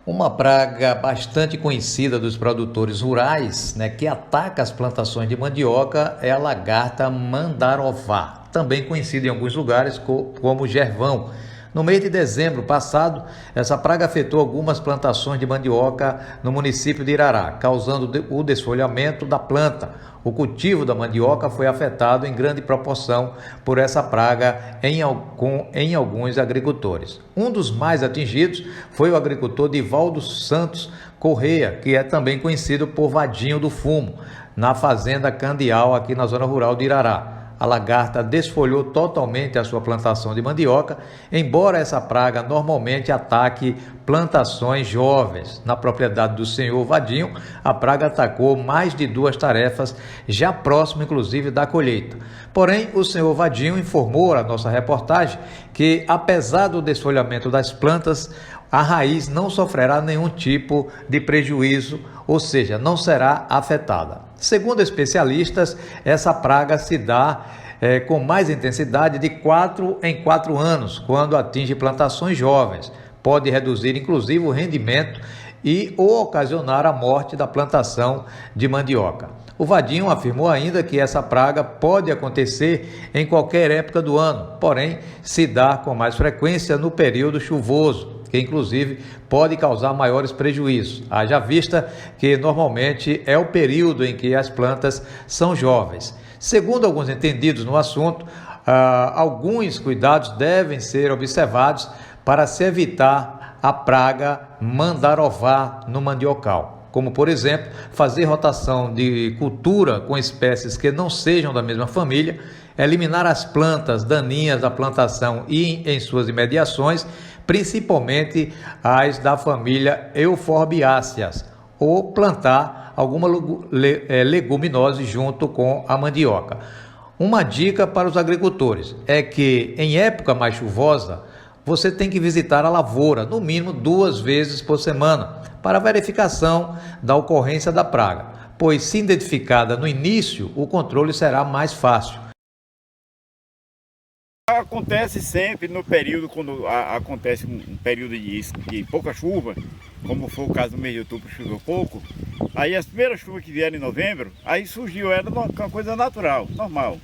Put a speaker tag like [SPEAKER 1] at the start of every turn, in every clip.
[SPEAKER 1] Uma praga bastante conhecida dos produtores rurais, que ataca as plantações de mandioca, é a lagarta mandarová, também conhecida em alguns lugares como gervão. No mês de dezembro passado, essa praga afetou algumas plantações de mandioca no município de Irará, causando o desfolhamento da planta. O cultivo da mandioca foi afetado em grande proporção por essa praga em alguns agricultores. Um dos mais atingidos foi o agricultor Divaldo Santos Correia, que é também conhecido por Vadinho do Fumo, na fazenda Candial, aqui na zona rural de Irará. A lagarta desfolhou totalmente a sua plantação de mandioca, embora essa praga normalmente ataque plantações jovens. Na propriedade do senhor Vadinho, a praga atacou mais de 2 tarefas, já próximo inclusive da colheita. Porém, o senhor Vadinho informou à nossa reportagem que, apesar do desfolhamento das plantas, a raiz não sofrerá nenhum tipo de prejuízo, ou seja, não será afetada. Segundo especialistas, essa praga se dá com mais intensidade de 4 em 4 anos, quando atinge plantações jovens. Pode reduzir, inclusive, o rendimento ou ocasionar a morte da plantação de mandioca. O Vadinho afirmou ainda que essa praga pode acontecer em qualquer época do ano, porém se dá com mais frequência no período chuvoso, que inclusive pode causar maiores prejuízos, haja vista que normalmente é o período em que as plantas são jovens. Segundo alguns entendidos no assunto, alguns cuidados devem ser observados para se evitar a praga mandarová no mandiocal, como, por exemplo, fazer rotação de cultura com espécies que não sejam da mesma família, eliminar as plantas daninhas da plantação e em suas imediações, principalmente as da família Euphorbiaceae, ou plantar alguma leguminosa junto com a mandioca. Uma dica para os agricultores é que, em época mais chuvosa, você tem que visitar a lavoura, no mínimo 2 vezes por semana, para verificação da ocorrência da praga, pois, se identificada no início, o controle será mais fácil.
[SPEAKER 2] Acontece sempre no período, quando acontece um período de pouca chuva, como foi o caso do mês de outubro, choveu pouco, aí as primeiras chuvas que vieram em novembro, aí surgiu, era uma coisa natural, normal.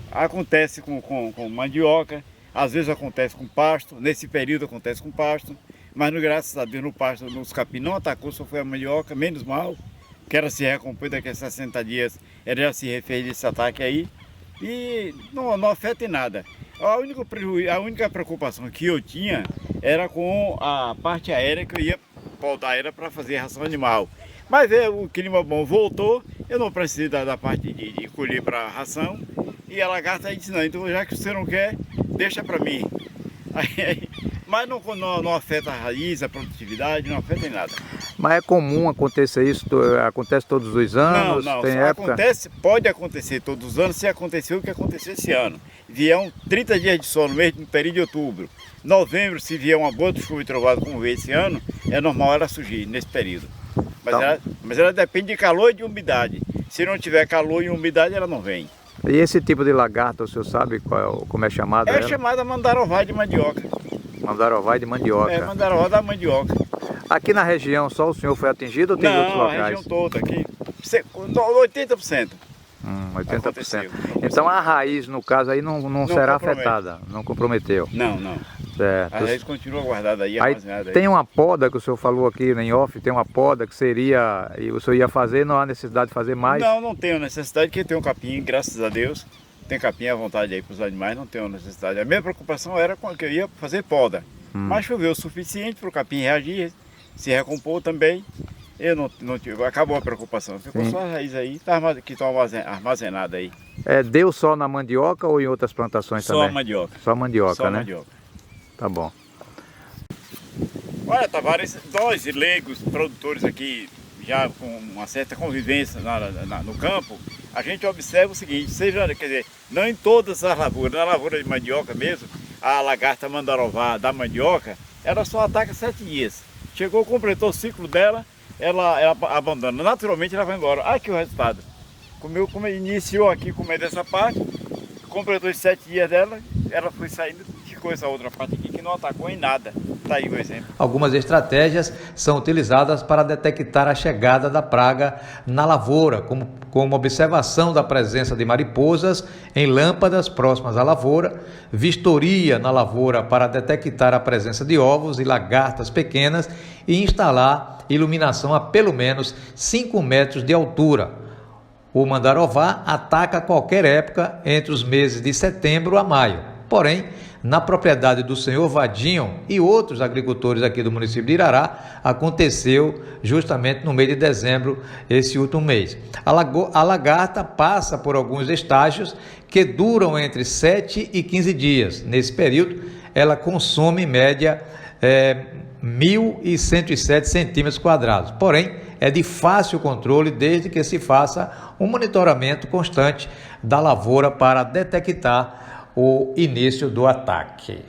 [SPEAKER 2] Acontece com mandioca, às vezes acontece com pasto, nesse período acontece com pasto, mas graças a Deus no pasto, nos capim não atacou, só foi a mandioca, menos mal, que ela se recompõe daqui a 60 dias, ela já se refez desse ataque aí, e não afeta em nada. A única preocupação que eu tinha era com a parte aérea, que eu ia podar ela para fazer ração animal. Mas o clima bom voltou, eu não precisei da parte de colher para ração, e a lagarta aí disse, não, então já que você não quer, deixa para mim. Mas não afeta a raiz, a produtividade, não afeta em nada.
[SPEAKER 1] Mas é comum acontecer isso? Acontece todos os anos?
[SPEAKER 2] Não,
[SPEAKER 1] tem época?
[SPEAKER 2] pode acontecer todos os anos, se aconteceu o que aconteceu esse ano. Vier 30 dias de sol no período de outubro. Novembro, se vier uma boa de chuva e trovada como veio esse ano, é normal ela surgir nesse período. Mas ela depende de calor e de umidade. Se não tiver calor e umidade, ela não vem.
[SPEAKER 1] E esse tipo de lagarta, o senhor sabe como é chamada?
[SPEAKER 2] É chamada mandarová de mandioca.
[SPEAKER 1] Mandarová de mandioca.
[SPEAKER 2] É, mandarová da mandioca.
[SPEAKER 1] Aqui na região só o senhor foi atingido ou tem outros locais?
[SPEAKER 2] Não, a região toda aqui, 80%.
[SPEAKER 1] 80%.
[SPEAKER 2] Aconteceu.
[SPEAKER 1] Então a raiz, no caso, aí não será afetada, não comprometeu.
[SPEAKER 2] Não.
[SPEAKER 1] Certo.
[SPEAKER 2] A raiz continua guardada aí,
[SPEAKER 1] Aí
[SPEAKER 2] armazenada aí.
[SPEAKER 1] tem uma poda que o senhor falou aqui em off, tem uma poda que seria, e o senhor ia fazer, não há necessidade de fazer mais?
[SPEAKER 2] Não tenho necessidade, porque tem um capim, graças a Deus. Tem capim à vontade aí para os animais, não tenho necessidade. A minha preocupação era que eu ia fazer poda. Mas choveu o suficiente para o capim reagir, se recompor também. Eu não tive, acabou a preocupação. Ficou só a raiz aí, que está armazenada aí.
[SPEAKER 1] Deu só na mandioca ou em outras plantações também?
[SPEAKER 2] Só a mandioca.
[SPEAKER 1] Só mandioca,
[SPEAKER 2] Só
[SPEAKER 1] né?
[SPEAKER 2] mandioca.
[SPEAKER 1] Tá bom.
[SPEAKER 2] Olha, Tavares, nós leigos, produtores aqui, já com uma certa convivência no campo, a gente observa o seguinte, quer dizer, não em todas as lavouras, na lavoura de mandioca mesmo, a lagarta mandarová da mandioca, ela só ataca 7 dias. Chegou, completou o ciclo dela, ela abandona. Naturalmente ela vai embora. Aqui o resultado. Como iniciou aqui comendo essa parte, completou os 7 dias dela, ela foi saindo, ficou essa outra parte aqui que não atacou em nada. tá aí o exemplo.
[SPEAKER 1] Algumas estratégias são utilizadas para detectar a chegada da praga na lavoura, como observação da presença de mariposas em lâmpadas próximas à lavoura, vistoria na lavoura para detectar a presença de ovos e lagartas pequenas e instalar iluminação a pelo menos 5 metros de altura. O mandarová ataca a qualquer época entre os meses de setembro a maio. Porém, na propriedade do senhor Vadinho e outros agricultores aqui do município de Irará, aconteceu justamente no mês de dezembro, esse último mês. A lagarta passa por alguns estágios que duram entre 7 e 15 dias. Nesse período, ela consome em média 1.107 centímetros quadrados. Porém, é de fácil controle desde que se faça um monitoramento constante da lavoura para detectar o início do ataque.